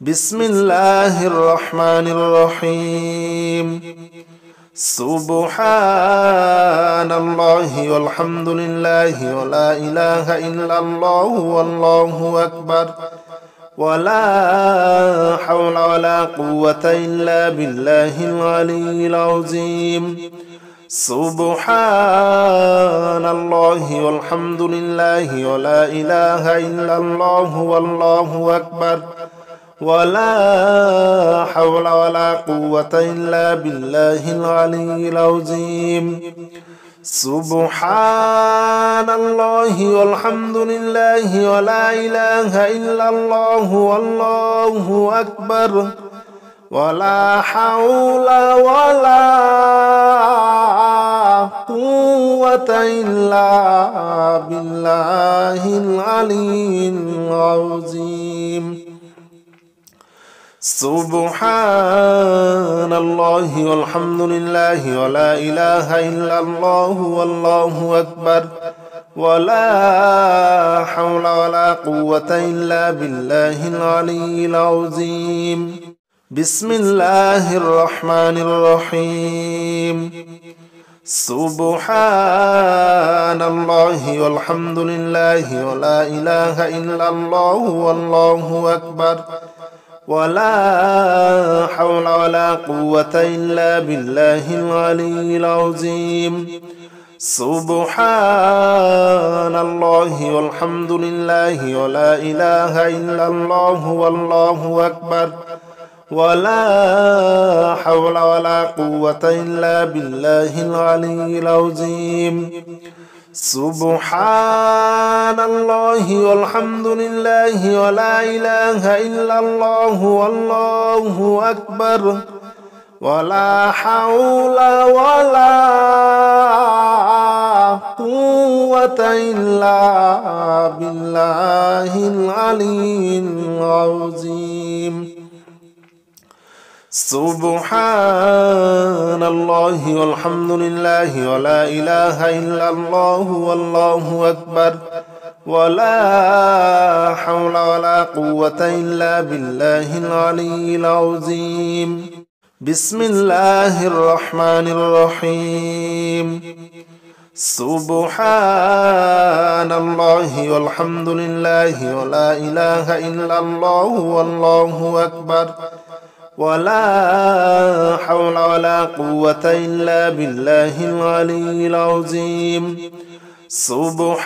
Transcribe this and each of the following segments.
بسم الله الرحمن الرحيم سبحان الله والحمد لله ولا إله إلا الله والله أكبر ولا حول ولا قوة إلا بالله العلي العظيم سبحان الله والحمد لله ولا إله إلا الله والله أكبر ولا حول ولا قوة إلا بالله العلي العظيم سبحان الله والحمد لله ولا إله إلا الله والله أكبر ولا حول ولا قوة إلا بالله العلي العظيم سبحان الله والحمد لله ولا إله إلا الله والله أكبر ولا حول ولا قوة إلا بالله العلي العظيم بسم الله الرحمن الرحيم سبحان الله والحمد لله ولا إله إلا الله والله أكبر ولا حول ولا قوة إلا بالله العلي العظيم سبحان الله والحمد لله ولا إله إلا الله والله أكبر ولا حول ولا قوة إلا بالله العلي العظيم سبحان الله والحمد لله ولا إله إلا الله والله أكبر ولا حول ولا قوة إلا بالله العلي العظيم سبحان الله والحمد لله ولا إله إلا الله والله أكبر ولا حول ولا قوة إلا بالله العلي العظيم بسم الله الرحمن الرحيم سبحان الله والحمد لله ولا إله إلا الله والله أكبر ولا حول ولا قوة إلا بالله العلي العظيم سبحان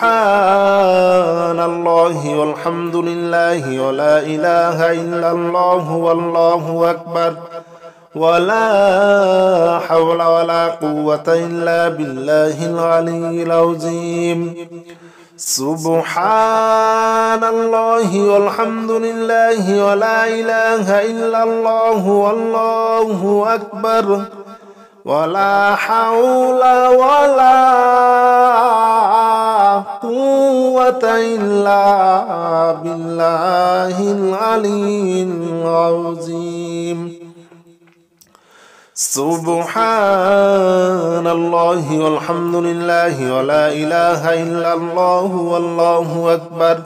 الله والحمد لله ولا إله إلا الله والله أكبر ولا حول ولا قوة إلا بالله العلي العظيم سبحان الله والحمد لله ولا إله إلا الله والله أكبر ولا حول ولا قوة إلا بالله العلي العظيم سبحان الله والحمد لله ولا إله إلا الله والله أكبر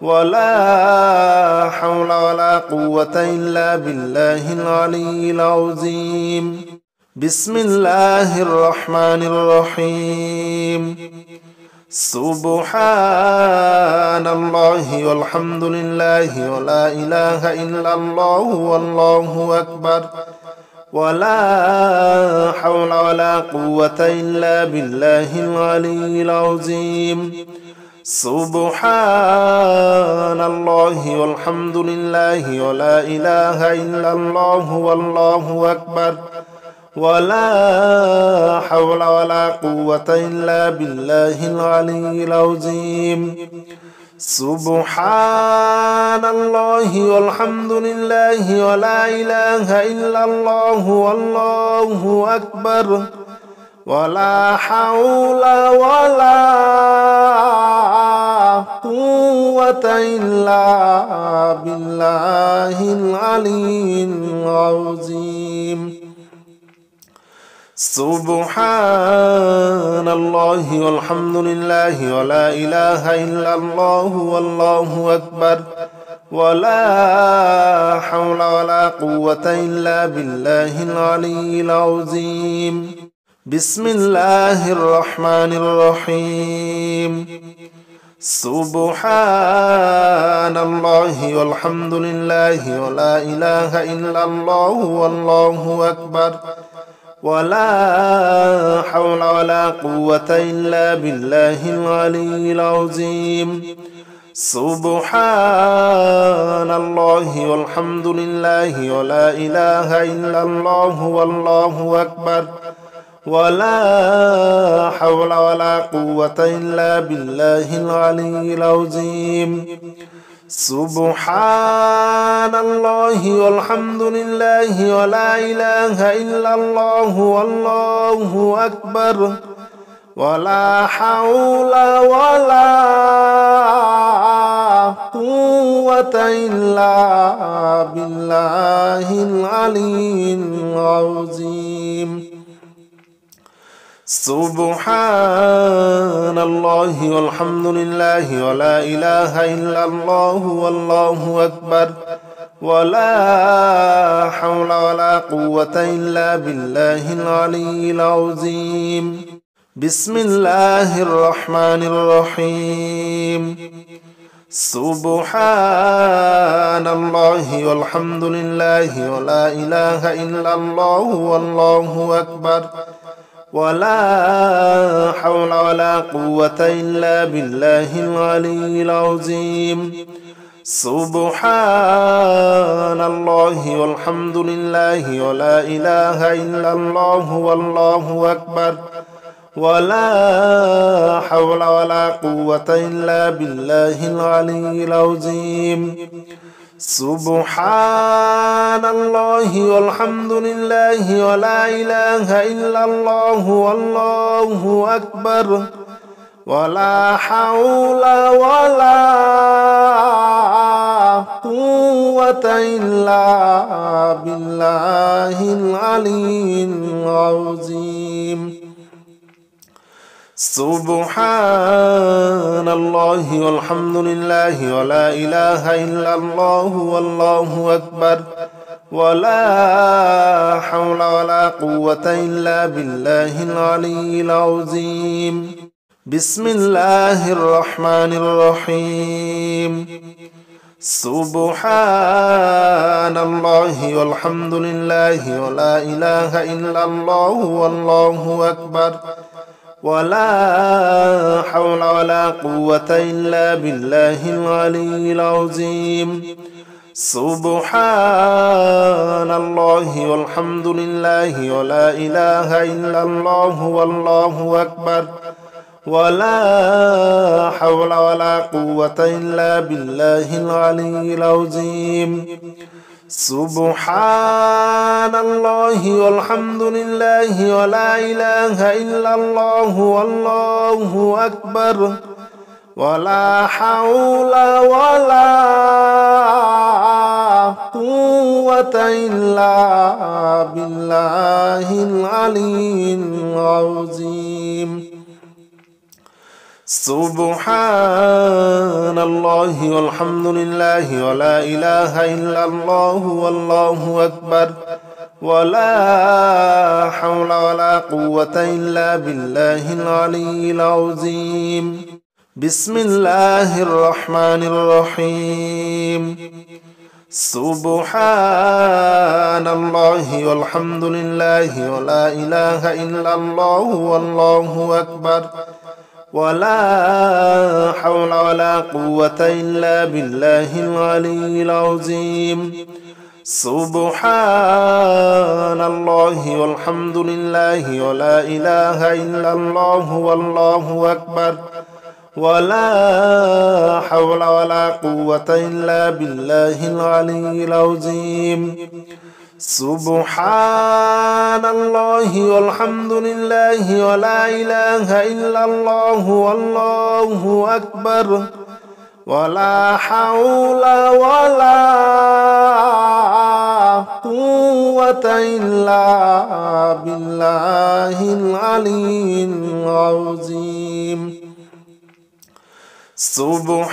ولا حول ولا قوة إلا بالله العلي العظيم بسم الله الرحمن الرحيم سبحان الله والحمد لله ولا إله إلا الله والله أكبر ولا حول ولا قوة إلا بالله العلي العظيم سبحان الله والحمد لله ولا إله إلا الله والله أكبر ولا حول ولا قوة إلا بالله العلي العظيم سبحان الله والحمد لله ولا إله إلا الله والله أكبر ولا حول ولا قوة إلا بالله العلي العظيم سبحان الله والحمد لله ولا إله إلا الله والله أكبر ولا حول ولا قوة إلا بالله العلي العظيم. بسم الله الرحمن الرحيم. سبحان الله والحمد لله ولا إله إلا الله والله أكبر ولا حول ولا قوة إلا بالله العلي العظيم. سبحان الله والحمد لله ولا إله إلا الله والله أكبر ولا حول ولا قوة إلا بالله العلي العظيم. سبحان الله والحمد لله ولا إله إلا الله والله أكبر ولا حول ولا قوة إلا بالله العلي العظيم. سبحان الله والحمد لله ولا إله إلا الله والله أكبر ولا حول ولا قوة إلا بالله العلي العظيم. بسم الله الرحمن الرحيم. سبحان الله والحمد لله ولا إله إلا الله والله أكبر ولا حول ولا قوة إلا بالله العلي العظيم. سبحان الله والحمد لله ولا إله إلا الله والله أكبر ولا حول ولا قوة إلا بالله العلي العظيم. سبحان الله والحمد لله ولا إله إلا الله والله أكبر ولا حول ولا قوة إلا بالله العلي العظيم. سبحان الله والحمد لله ولا إله إلا الله والله أكبر ولا حول ولا قوة إلا بالله العلي العظيم. بسم الله الرحمن الرحيم. سبحان الله والحمد لله ولا إله إلا الله والله أكبر ولا حول ولا قوة إلا بالله العلي العظيم. سبحان الله والحمد لله ولا إله إلا الله والله أكبر ولا حول ولا قوة إلا بالله العلي العظيم. سبحان الله والحمد لله ولا إله إلا الله والله أكبر ولا حول ولا قوة إلا بالله العلي العظيم. سبحان الله والحمد لله ولا إله إلا الله والله أكبر ولا حول ولا قوة إلا بالله العلي العظيم. بسم الله الرحمن الرحيم. سبحان الله والحمد لله ولا إله إلا الله والله أكبر ولا حول ولا قوة إلا بالله العلي العظيم. سبحان الله والحمد لله ولا إله إلا الله والله أكبر ولا حول ولا قوة إلا بالله العلي العظيم. سبحان الله والحمد لله ولا إله إلا الله والله أكبر ولا حول ولا قوة إلا بالله العلي العظيم. سبحان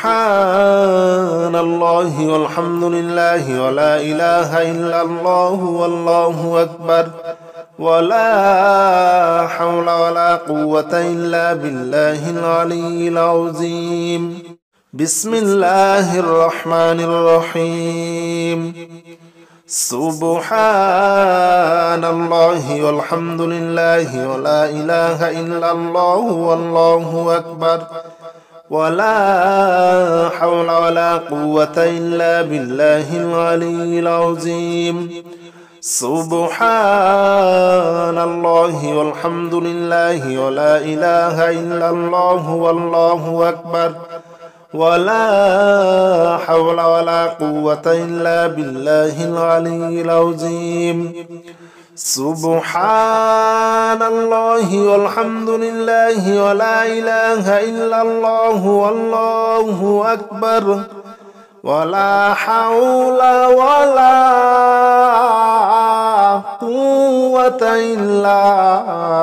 الله والحمد لله ولا إله إلا الله والله أكبر ولا حول ولا قوة إلا بالله العلي العظيم بسم الله الرحمن الرحيم سبحان الله والحمد لله ولا إله إلا الله والله أكبر ولا حول ولا قوة إلا بالله العلي العظيم سبحان الله والحمد لله ولا إله إلا الله والله أكبر ولا حول ولا قوة إلا بالله العلي العظيم سبحان الله والحمد لله ولا إله إلا الله والله أكبر ولا حول ولا قوة إلا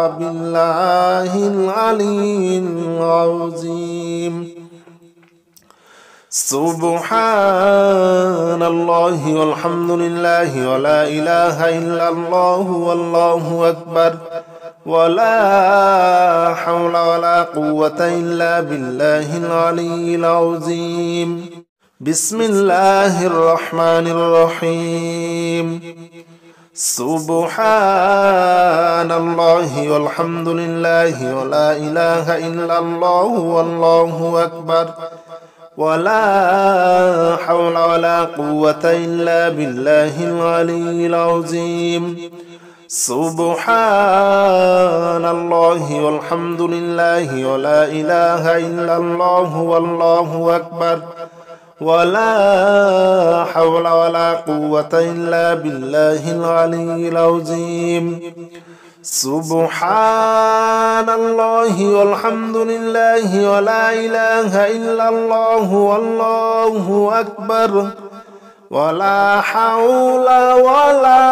بالله العلي العظيم سبحان الله والحمد لله ولا إله إلا الله والله أكبر ولا حول ولا قوة إلا بالله العلي العظيم بسم الله الرحمن الرحيم سبحان الله والحمد لله ولا إله إلا الله والله أكبر ولا حول ولا قوة إلا بالله العلي العظيم سبحان الله والحمد لله ولا إله إلا الله والله أكبر ولا حول ولا قوة إلا بالله العلي العظيم سبحان الله والحمد لله ولا إله إلا الله والله أكبر ولا حول ولا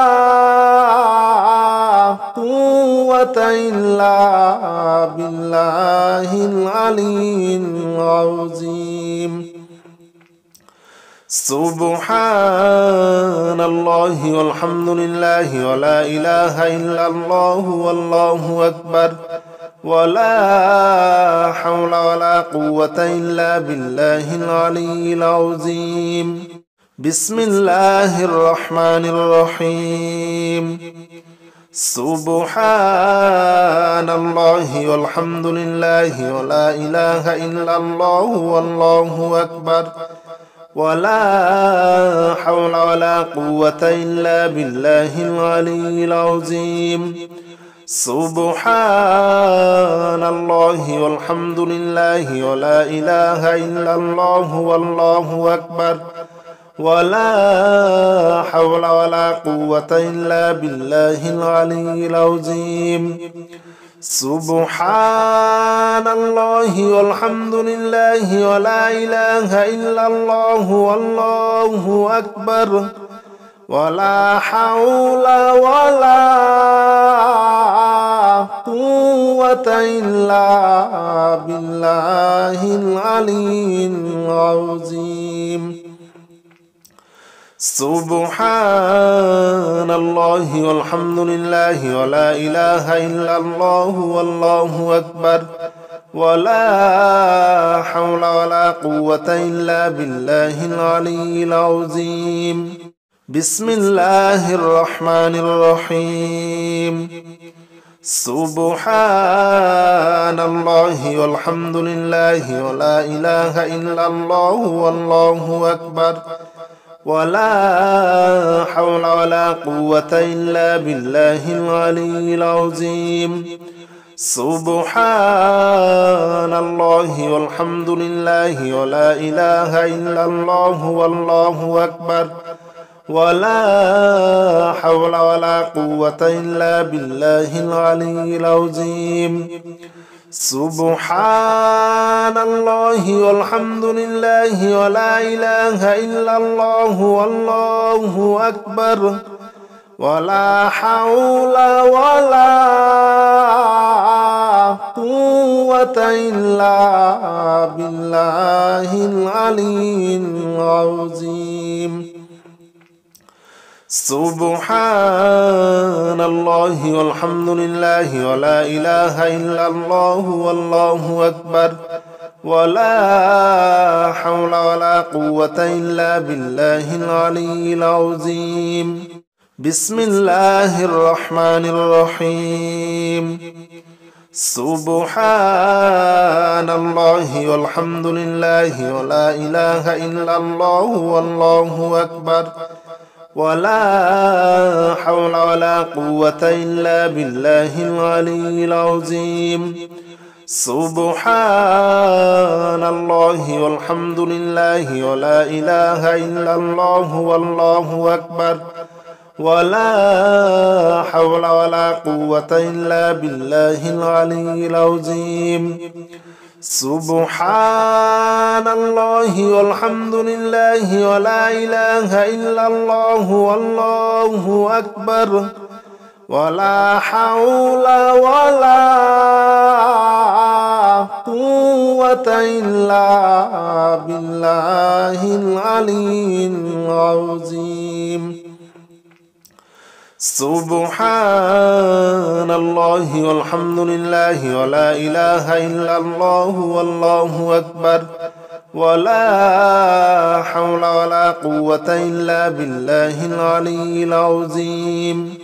قوة إلا بالله العلي العظيم سبحان الله والحمد لله ولا إله إلا الله والله أكبر ولا حول ولا قوة إلا بالله العلي العظيم بسم الله الرحمن الرحيم سبحان الله والحمد لله ولا إله إلا الله والله أكبر ولا حول ولا قوة إلا بالله العلي العظيم سبحان الله والحمد لله ولا إله إلا الله والله أكبر ولا حول ولا قوة إلا بالله العلي العظيم سبحان الله والحمد لله ولا إله إلا الله والله أكبر ولا حول ولا قوة إلا بالله العلي العظيم سبحان الله والحمد لله ولا إله إلا الله والله أكبر ولا حول ولا قوة إلا بالله العلي العظيم بسم الله الرحمن الرحيم سبحان الله والحمد لله ولا إله إلا الله والله أكبر ولا حول ولا قوة إلا بالله العلي العظيم سبحان الله والحمد لله ولا إله إلا الله والله أكبر ولا حول ولا قوة إلا بالله العلي العظيم سبحان الله والحمد لله ولا إله إلا الله والله أكبر ولا حول ولا قوة إلا بالله العلي العظيم. سبحان الله والحمد لله ولا إله إلا الله والله أكبر ولا حول ولا قوة إلا بالله العلي العظيم. بسم الله الرحمن الرحيم. سبحان الله والحمد لله ولا إله إلا الله والله أكبر ولا حول ولا قوة إلا بالله العلي العظيم. سبحان الله والحمد لله ولا إله إلا الله والله أكبر ولا حول ولا قوة إلا بالله العلي العظيم. سبحان الله والحمد لله ولا إله إلا الله والله أكبر ولا حول ولا قوة إلا بالله العلي العظيم. سبحان الله والحمد لله ولا إله إلا الله والله أكبر ولا حول ولا قوة إلا بالله العلي العظيم.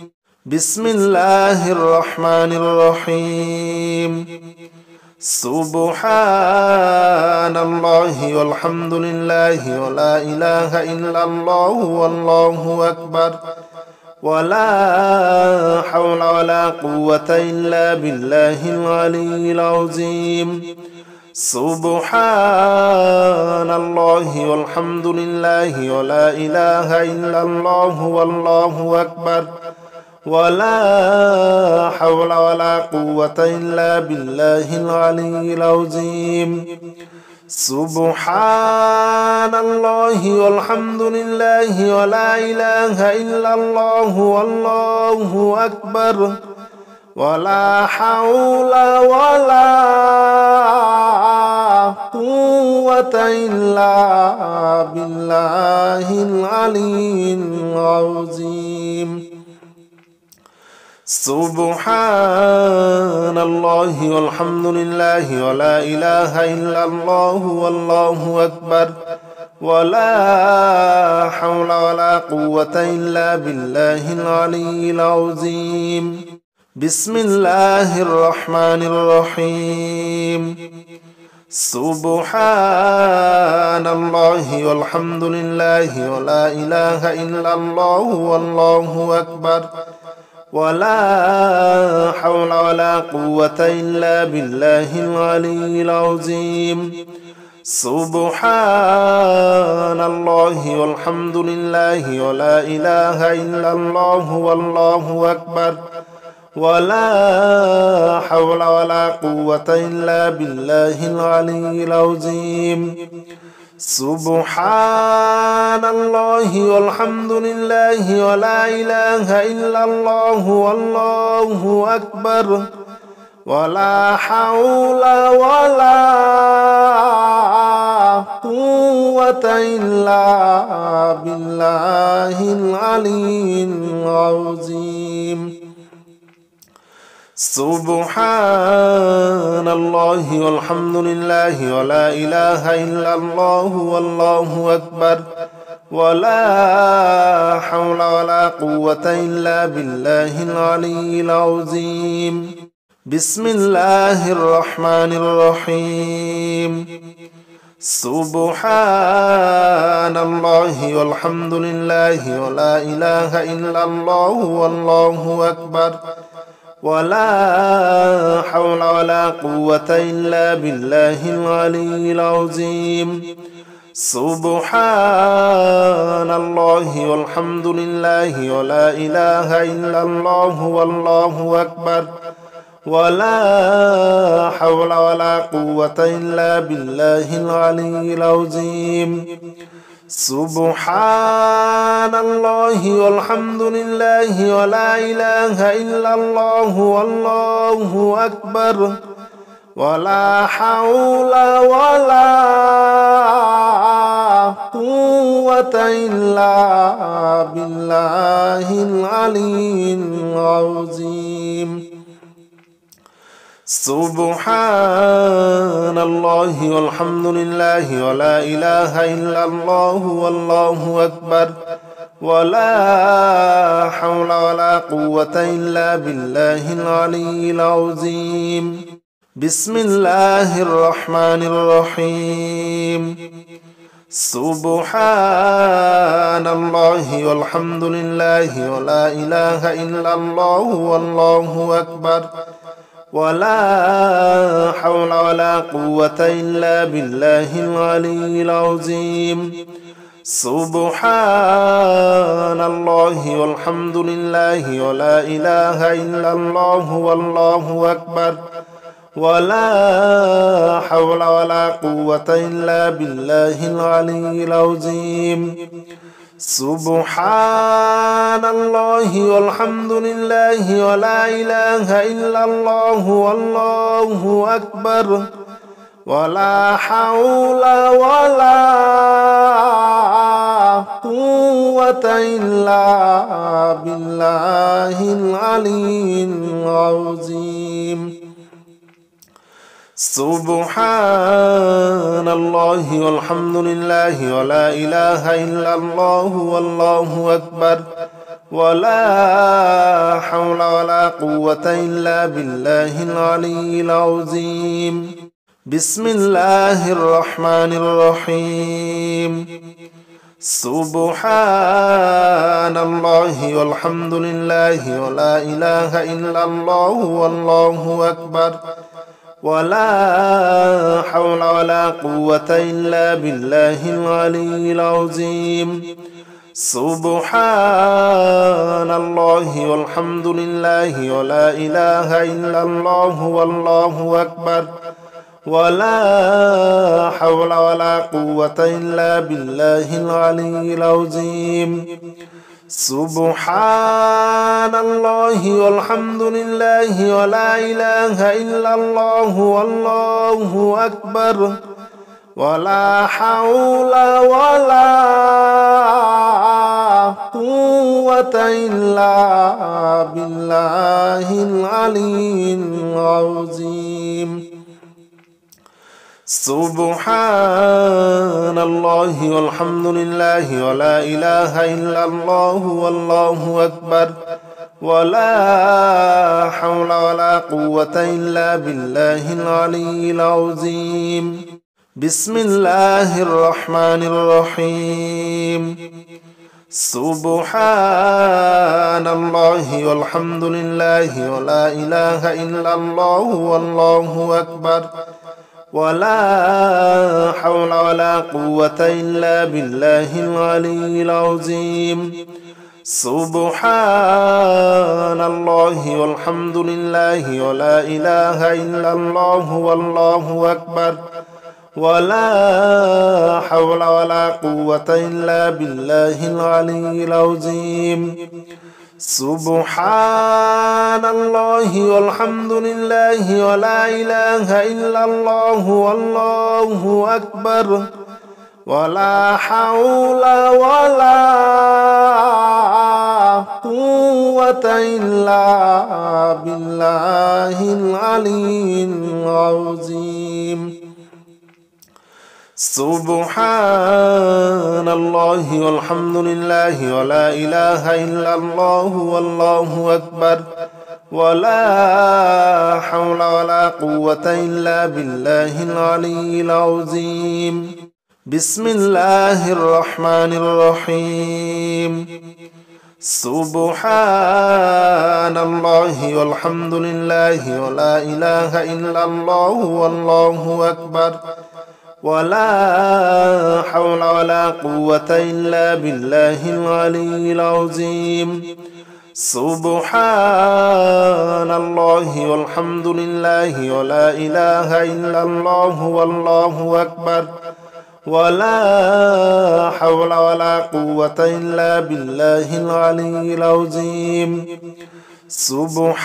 بسم الله الرحمن الرحيم. سبحان الله والحمد لله ولا إله إلا الله والله أكبر ولا حول ولا قوة إلا بالله العلي العظيم. سبحان الله والحمد لله ولا إله إلا الله والله أكبر ولا حول ولا قوة إلا بالله العلي العظيم. سبحان الله والحمد لله ولا إله إلا الله والله أكبر ولا حول ولا قوة إلا بالله العلي العظيم. سبحان الله والحمد لله ولا إله إلا الله والله أكبر ولا حول ولا قوة إلا بالله العلي العظيم. بسم الله الرحمن الرحيم. سبحان الله والحمد لله ولا إله إلا الله والله أكبر ولا حول ولا قوة إلا بالله العلي العظيم. سبحان الله والحمد لله ولا إله إلا الله والله أكبر ولا حول ولا قوة إلا بالله العلي العظيم. سبحان الله والحمد لله ولا إله إلا الله والله أكبر ولا حول ولا قوة إلا بالله العلي العظيم. سبحان الله والحمد لله ولا إله إلا الله والله أكبر ولا حول ولا قوة إلا بالله العلي العظيم. بسم الله الرحمن الرحيم. سبحان الله والحمد لله ولا إله إلا الله والله أكبر ولا حول ولا قوة إلا بالله العلي العظيم. سبحان الله والحمد لله ولا إله إلا الله والله أكبر ولا حول ولا قوة إلا بالله العلي العظيم. سبحان الله والحمد لله ولا إله إلا الله والله أكبر ولا حول ولا قوة إلا بالله العلي العظيم. سبحان الله والحمد لله ولا إله إلا الله والله أكبر ولا حول ولا قوة إلا بالله العلي العظيم. بسم الله الرحمن الرحيم. سبحان الله والحمد لله ولا إله إلا الله والله أكبر ولا حول ولا قوة إلا بالله العلي العظيم. سبحان الله والحمد لله ولا إله إلا الله والله أكبر ولا حول ولا قوة إلا بالله العلي العظيم. سبحان الله والحمد لله ولا إله إلا الله والله أكبر ولا حول ولا قوة إلا بالله العلي العظيم. سبحان الله والحمد لله ولا إله إلا الله والله أكبر ولا حول ولا قوة إلا بالله العلي العظيم. بسم الله الرحمن الرحيم. سبحان الله والحمد لله ولا إله إلا الله والله أكبر ولا حول ولا قوة إلا بالله العلي العظيم. سبحان الله والحمد لله ولا إله إلا الله والله أكبر ولا حول ولا قوة إلا بالله العلي العظيم. سبحان الله والحمد لله ولا إله إلا الله والله أكبر ولا حول ولا قوة إلا بالله العلي العظيم. سبحان الله والحمد لله ولا إله إلا الله والله أكبر ولا حول ولا قوة إلا بالله العلي العظيم. بسم الله الرحمن الرحيم. سبحان الله والحمد لله ولا إله إلا الله والله أكبر ولا حول ولا قوة إلا بالله العلي العظيم. سبحان الله والحمد لله ولا إله إلا الله والله أكبر ولا حول ولا قوة إلا بالله العلي العظيم. سبحان الله والحمد لله ولا إله إلا الله والله أكبر ولا حول ولا قوة إلا بالله العلي العظيم. سبحان الله والحمد لله ولا إله إلا الله والله أكبر ولا حول ولا قوة إلا بالله العلي العظيم. بسم الله الرحمن الرحيم. سبحان الله والحمد لله ولا إله إلا الله والله أكبر ولا حول ولا قوة إلا بالله العلي العظيم. سبحان الله والحمد لله ولا إله إلا الله والله أكبر ولا حول ولا قوة إلا بالله العلي العظيم. سبحان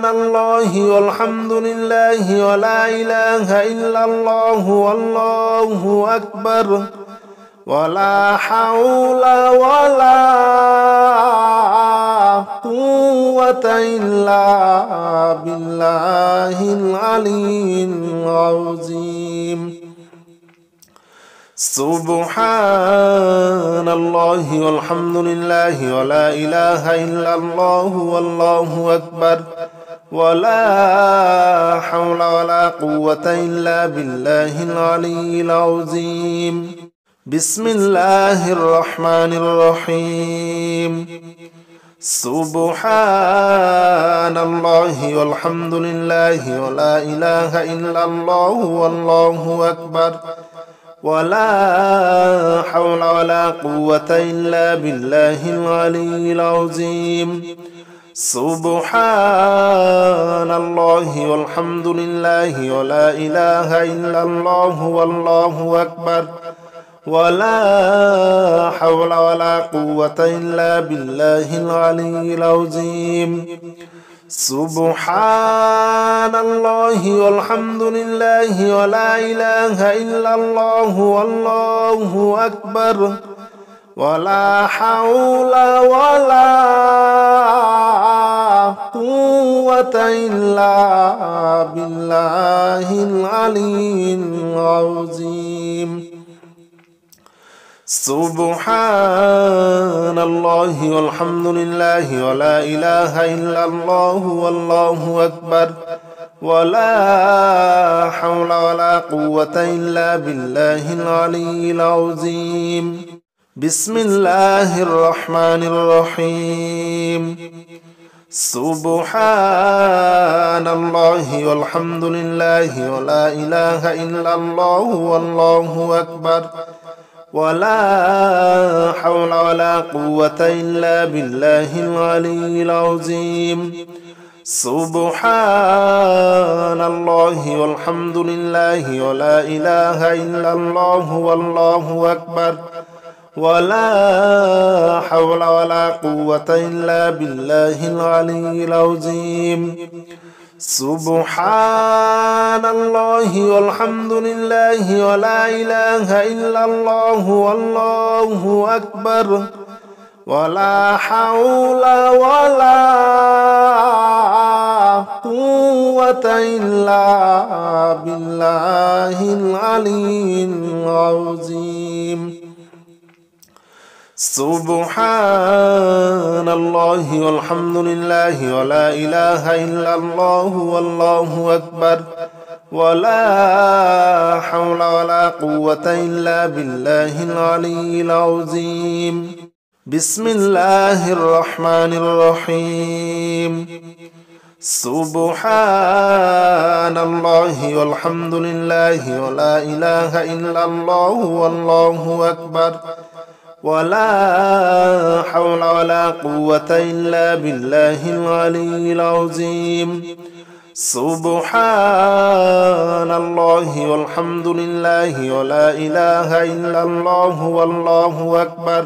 الله والحمد لله ولا إله إلا الله والله أكبر ولا حول ولا قوة إلا بالله العلي العظيم سبحان الله والحمد لله ولا إله إلا الله والله أكبر ولا حول ولا قوة إلا بالله العلي العظيم بسم الله الرحمن الرحيم سبحان الله والحمد لله ولا إله إلا الله والله أكبر ولا حول ولا قوة إلا بالله العلي العظيم سبحان الله والحمد لله ولا إله إلا الله والله أكبر ولا حول ولا قوة إلا بالله العلي العظيم سبحان الله والحمد لله ولا إله إلا الله والله أكبر ولا حول ولا قوة إلا بالله العلي العظيم سبحان الله والحمد لله ولا إله إلا الله والله أكبر ولا حول ولا قوة إلا بالله العلي العظيم بسم الله الرحمن الرحيم سبحان الله والحمد لله ولا إله إلا الله والله أكبر ولا حول ولا قوة إلا بالله العلي العظيم سبحان الله والحمد لله ولا إله إلا الله والله أكبر ولا حول ولا قوة إلا بالله العلي العظيم سبحان الله والحمد لله ولا إله إلا الله والله أكبر ولا حول ولا قوة إلا بالله العلي العظيم سبحان الله والحمد لله ولا إله إلا الله والله أكبر ولا حول ولا قوة إلا بالله العلي العظيم بسم الله الرحمن الرحيم سبحان الله والحمد لله ولا إله إلا الله والله أكبر ولا حول ولا قوة إلا بالله العلي العظيم سبحان الله والحمد لله ولا إله إلا الله والله أكبر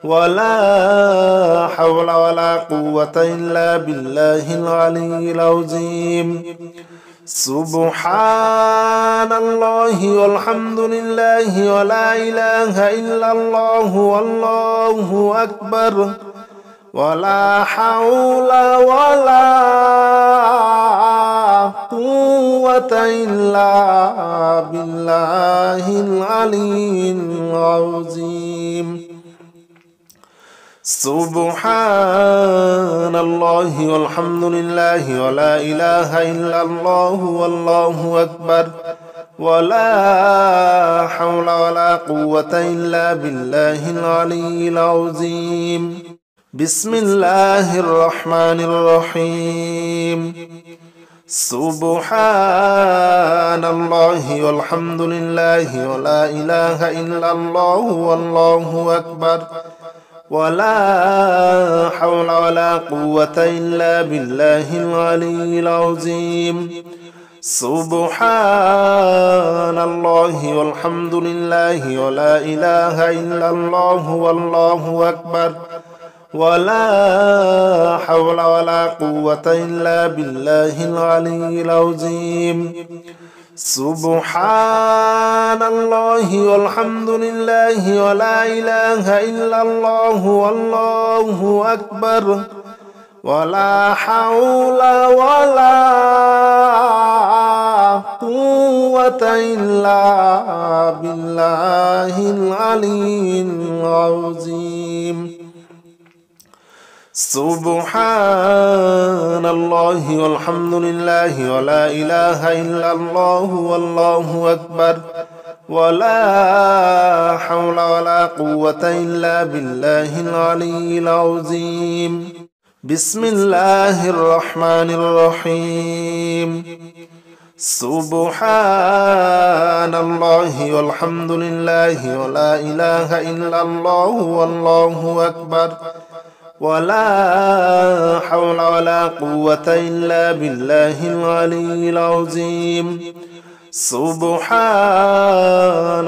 ولا حول ولا قوة إلا بالله العلي العظيم سبحان الله والحمد لله ولا إله إلا الله والله أكبر ولا حول ولا قوة إلا بالله العلي العظيم سبحان الله والحمد لله ولا إله إلا الله والله أكبر ولا حول ولا قوة إلا بالله العلي العظيم بسم الله الرحمن الرحيم سبحان الله والحمد لله ولا إله إلا الله والله أكبر ولا حول ولا قوة إلا بالله العلي العظيم سبحان الله والحمد لله ولا إله إلا الله والله أكبر ولا حول ولا قوة إلا بالله العلي العظيم. سبحان الله والحمد لله ولا إله إلا الله والله أكبر ولا حول ولا قوة إلا بالله العلي العظيم. سبحان الله والحمد لله ولا إله إلا الله والله أكبر ولا حول ولا قوة إلا بالله العلي العظيم. بسم الله الرحمن الرحيم. سبحان الله والحمد لله ولا إله إلا الله والله أكبر ولا حول ولا قوة إلا بالله العلي العظيم. سبحان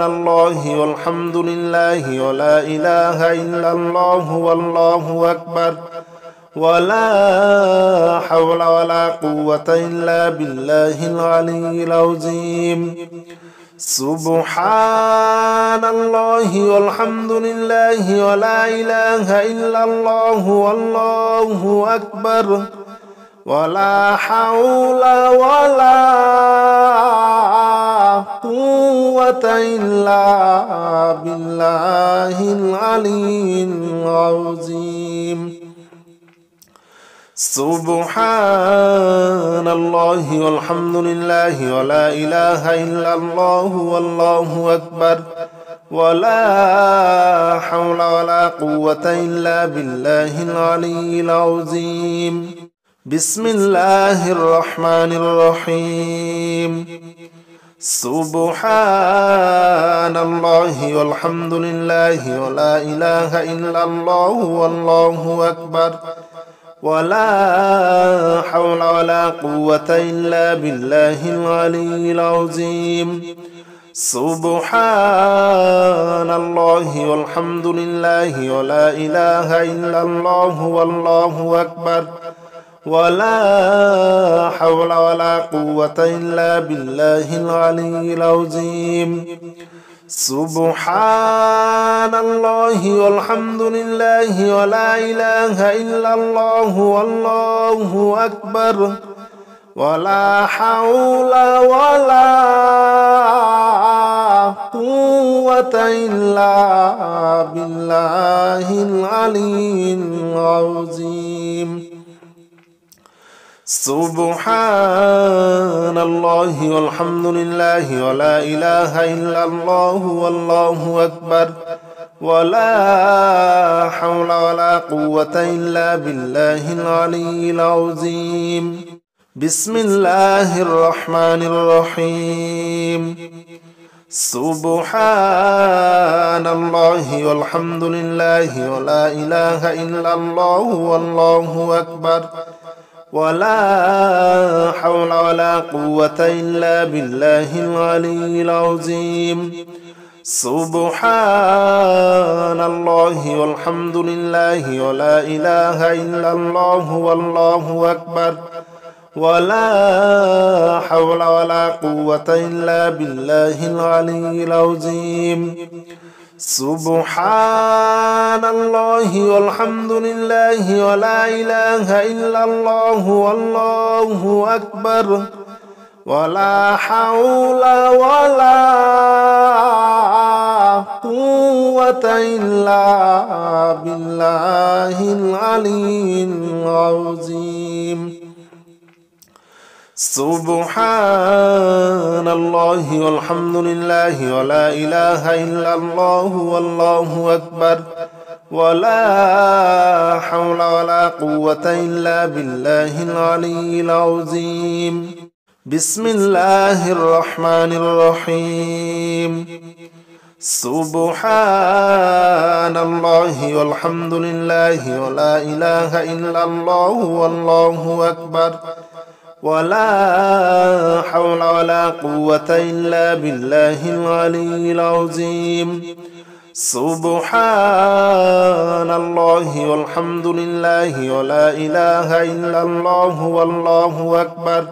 الله والحمد لله ولا إله إلا الله والله أكبر ولا حول ولا قوة إلا بالله العلي العظيم. سبحان الله والحمد لله ولا إله إلا الله والله أكبر ولا حول ولا قوة إلا بالله العلي العظيم. سبحان الله والحمد لله ولا إله إلا الله والله أكبر ولا حول ولا قوة إلا بالله العلي العظيم. بسم الله الرحمن الرحيم. سبحان الله والحمد لله ولا إله إلا الله والله أكبر ولا حول ولا قوة إلا بالله العلي العظيم. سبحان الله والحمد لله ولا إله إلا الله والله أكبر ولا حول ولا قوة إلا بالله العلي العظيم. سبحان الله والحمد لله ولا إله إلا الله والله أكبر ولا حول ولا قوة إلا بالله العلي العظيم. سبحان الله والحمد لله ولا إله إلا الله والله أكبر ولا حول ولا قوة إلا بالله العلي العظيم. بسم الله الرحمن الرحيم. سبحان الله والحمد لله ولا إله إلا الله والله أكبر ولا حول ولا قوة إلا بالله العلي العظيم. سبحان الله والحمد لله ولا إله إلا الله والله أكبر ولا حول ولا قوة إلا بالله العلي العظيم. سبحان الله والحمد لله ولا إله إلا الله والله أكبر ولا حول ولا قوة إلا بالله العلي العظيم. سبحان الله والحمد لله ولا إله إلا الله والله أكبر ولا حول ولا قوة إلا بالله العلي العظيم. بسم الله الرحمن الرحيم. سبحان الله والحمد لله ولا إله إلا الله والله أكبر ولا حول ولا قوة إلا بالله العلي العظيم. سبحان الله والحمد لله ولا إله إلا الله والله أكبر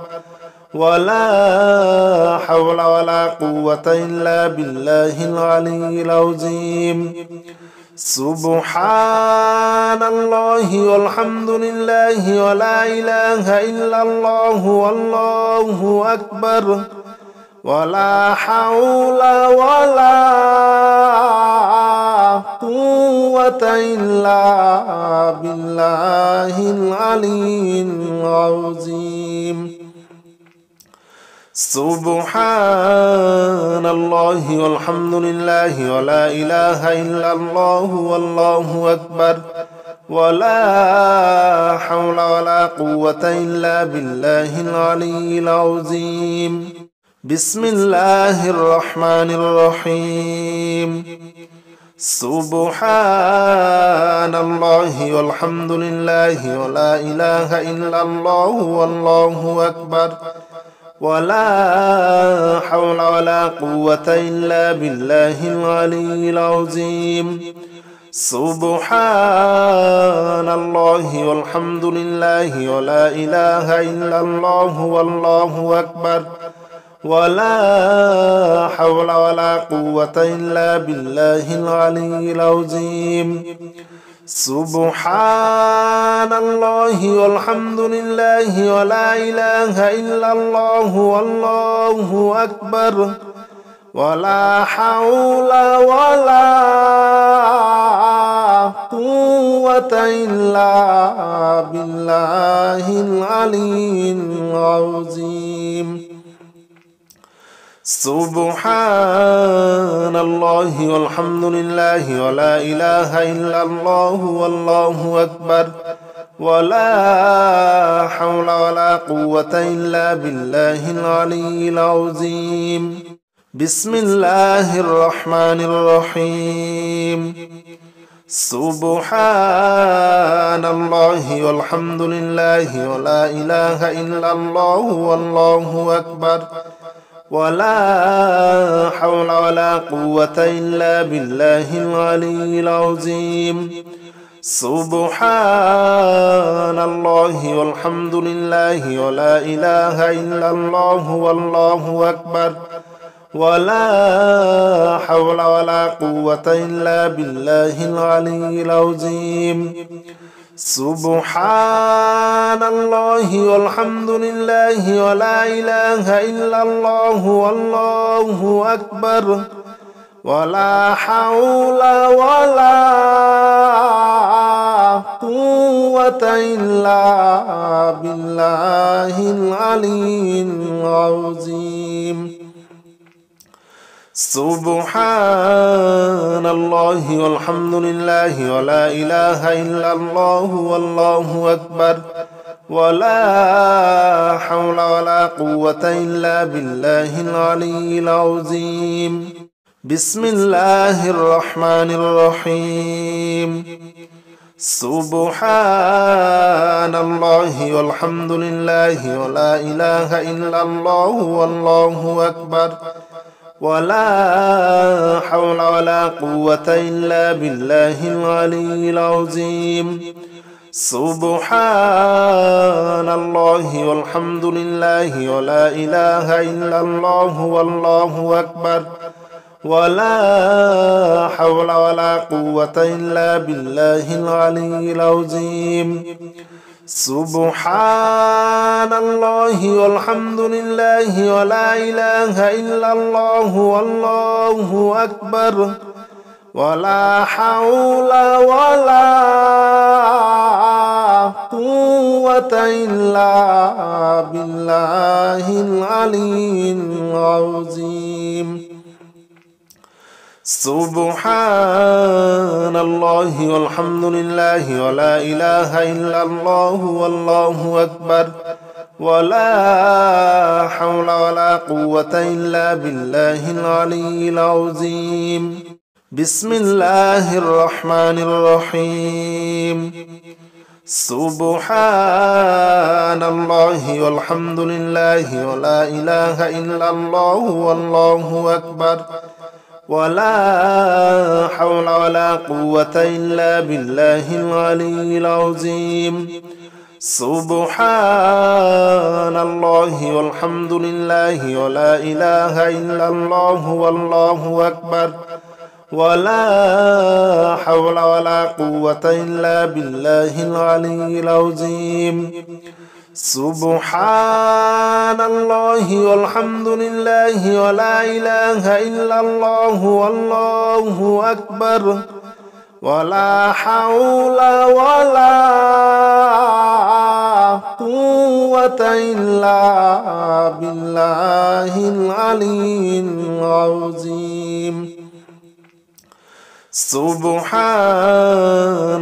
ولا حول ولا قوة إلا بالله العلي العظيم سبحان الله والحمد لله ولا إله إلا الله والله أكبر ولا حول ولا قوة إلا بالله العلي العظيم سبحان الله والحمد لله ولا إله إلا الله والله أكبر ولا حول ولا قوة إلا بالله العلي العظيم بسم الله الرحمن الرحيم سبحان الله والحمد لله ولا إله إلا الله والله أكبر ولا حول ولا قوة إلا بالله العلي العظيم سبحان الله والحمد لله ولا إله إلا الله والله أكبر ولا حول ولا قوة إلا بالله العلي العظيم سبحان الله والحمد لله ولا إله إلا الله والله أكبر ولا حول ولا قوة إلا بالله العلي العظيم سبحان الله والحمد لله ولا إله إلا الله والله أكبر ولا حول ولا قوة إلا بالله العلي العظيم بسم الله الرحمن الرحيم سبحان الله والحمد لله ولا إله إلا الله والله أكبر ولا حول ولا قوة إلا بالله العلي العظيم سبحان الله والحمد لله ولا إله إلا الله والله أكبر ولا حول ولا قوة إلا بالله العلي العظيم سبحان الله والحمد لله ولا إله إلا الله والله أكبر ولا حول ولا قوة إلا بالله العلي العظيم سبحان الله والحمد لله ولا إله إلا الله والله أكبر ولا حول ولا قوة إلا بالله العلي العظيم بسم الله الرحمن الرحيم سبحان الله والحمد لله ولا إله إلا الله والله أكبر ولا حول ولا قوة إلا بالله العلي العظيم سبحان الله والحمد لله ولا إله إلا الله والله أكبر ولا حول ولا قوة إلا بالله العلي العظيم سبحان الله والحمد لله ولا إله إلا الله والله أكبر ولا حول ولا قوة إلا بالله العلي العظيم سبحان الله والحمد لله ولا إله إلا الله والله أكبر ولا حول ولا قوة إلا بالله العلي العظيم بسم الله الرحمن الرحيم سبحان الله والحمد لله ولا إله إلا الله والله أكبر ولا حول ولا قوة إلا بالله العلي العظيم. سبحان الله والحمد لله ولا إله إلا الله والله أكبر، ولا حول ولا قوة إلا بالله العلي العظيم. سبحان الله والحمد لله ولا إله إلا الله والله أكبر، ولا حول ولا قوة إلا بالله العلي العظيم. سبحان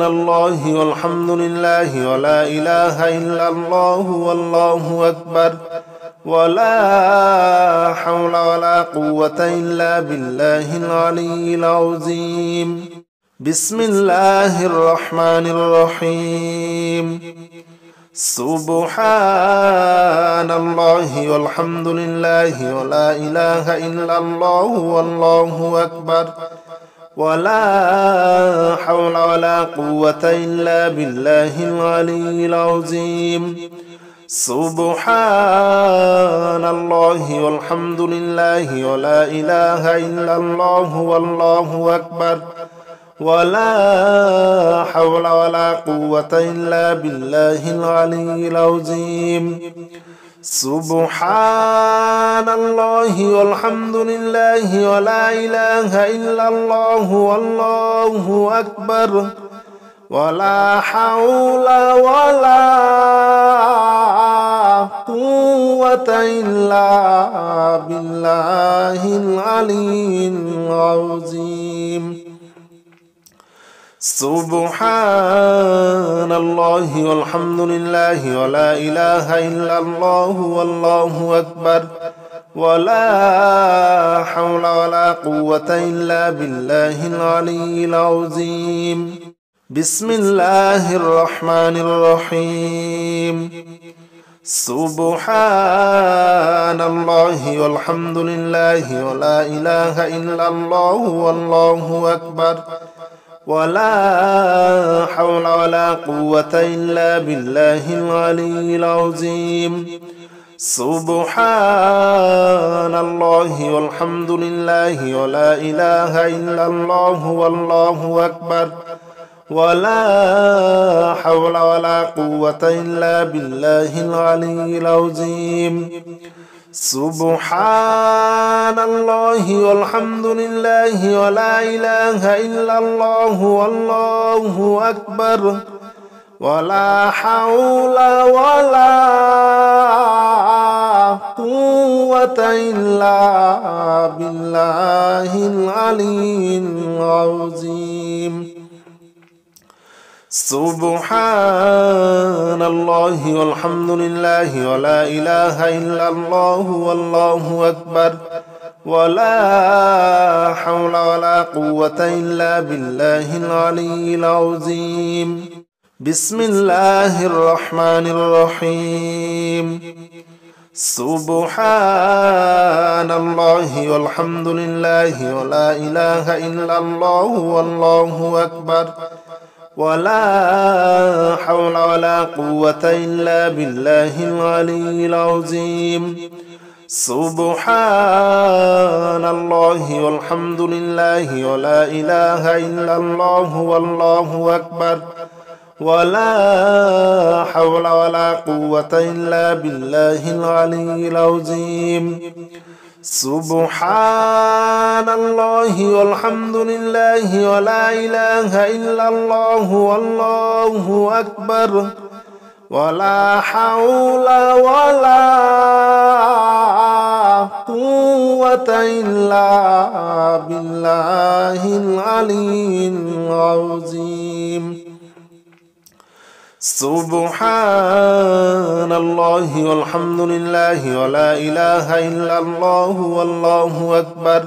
الله والحمد لله ولا إله إلا الله والله أكبر، ولا حول ولا قوة إلا بالله العلي العظيم. بسم الله الرحمن الرحيم. سبحان الله والحمد لله ولا إله إلا الله والله أكبر، ولا حول ولا قوة إلا بالله العلي العظيم. سبحان الله والحمد لله ولا إله إلا الله والله أكبر، ولا حول ولا قوة إلا بالله العلي العظيم. سبحان الله والحمد لله ولا إله إلا الله والله أكبر، ولا حول ولا قوة إلا بالله العلي العظيم. سبحان الله والحمد لله ولا إله إلا الله والله أكبر، ولا حول ولا قوة إلا بالله العلي العظيم. بسم الله الرحمن الرحيم. سبحان الله والحمد لله ولا إله إلا الله والله أكبر، ولا حول ولا قوة إلا بالله العلي العظيم. سبحان الله والحمد لله ولا إله إلا الله والله أكبر، ولا حول ولا قوة إلا بالله العلي العظيم. سبحان الله والحمد لله ولا إله إلا الله والله أكبر، ولا حول ولا قوة إلا بالله العلي العظيم. سبحان الله والحمد لله ولا إله إلا الله والله أكبر، ولا حول ولا قوة إلا بالله العلي العظيم. بسم الله الرحمن الرحيم. سبحان الله والحمد لله ولا إله إلا الله والله أكبر، ولا حول ولا قوة إلا بالله العلي العظيم. سبحان الله والحمد لله ولا إله إلا الله والله أكبر، ولا حول ولا قوة إلا بالله العلي العظيم. سبحان الله والحمد لله ولا إله إلا الله والله أكبر، ولا حول ولا قوة إلا بالله العلي العظيم. سبحان الله والحمد لله ولا إله إلا الله والله أكبر،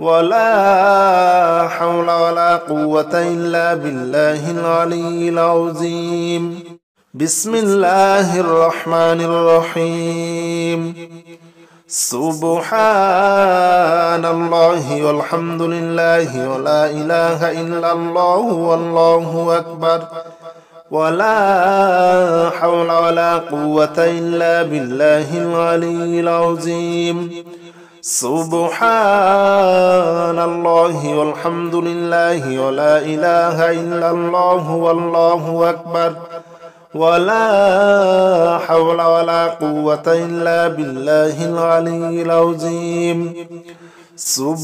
ولا حول ولا قوة إلا بالله العلي العظيم. بسم الله الرحمن الرحيم. سبحان الله والحمد لله ولا إله إلا الله والله أكبر ولا حول ولا قوة إلا بالله العلي العظيم سبحان الله والحمد لله ولا إله إلا الله والله أكبر ولا حول ولا قوة إلا بالله العلي العظيم سبحان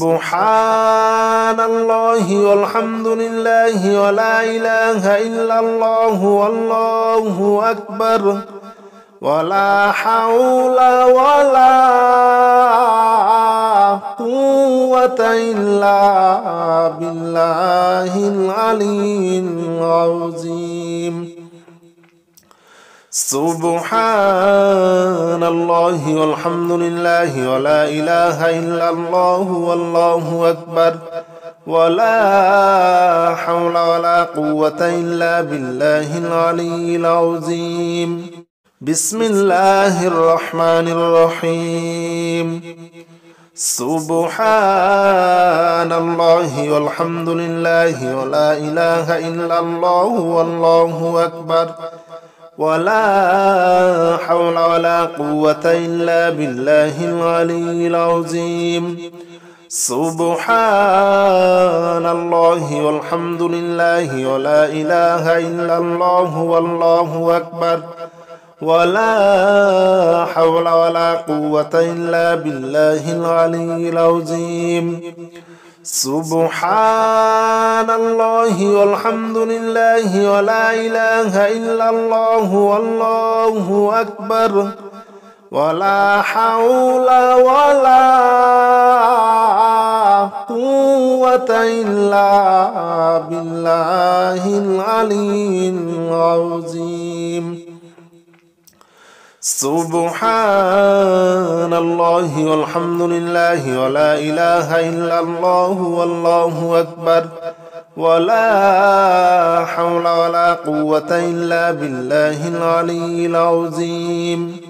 الله والحمد لله ولا إله إلا الله والله أكبر ولا حول ولا قوة إلا بالله العلي العظيم سبحان الله والحمد لله ولا إله إلا الله والله أكبر ولا حول ولا قوة إلا بالله العلي العظيم بسم الله الرحمن الرحيم سبحان الله والحمد لله ولا إله إلا الله والله أكبر ولا حول ولا قوة إلا بالله العلي العظيم سبحان الله والحمد لله ولا إله إلا الله والله أكبر ولا حول ولا قوة إلا بالله العلي العظيم سبحان الله والحمد لله ولا إله إلا الله والله أكبر ولا حول ولا قوة إلا بالله العلي العظيم سبحان الله والحمد لله ولا إله إلا الله والله أكبر ولا حول ولا قوة إلا بالله العلي العظيم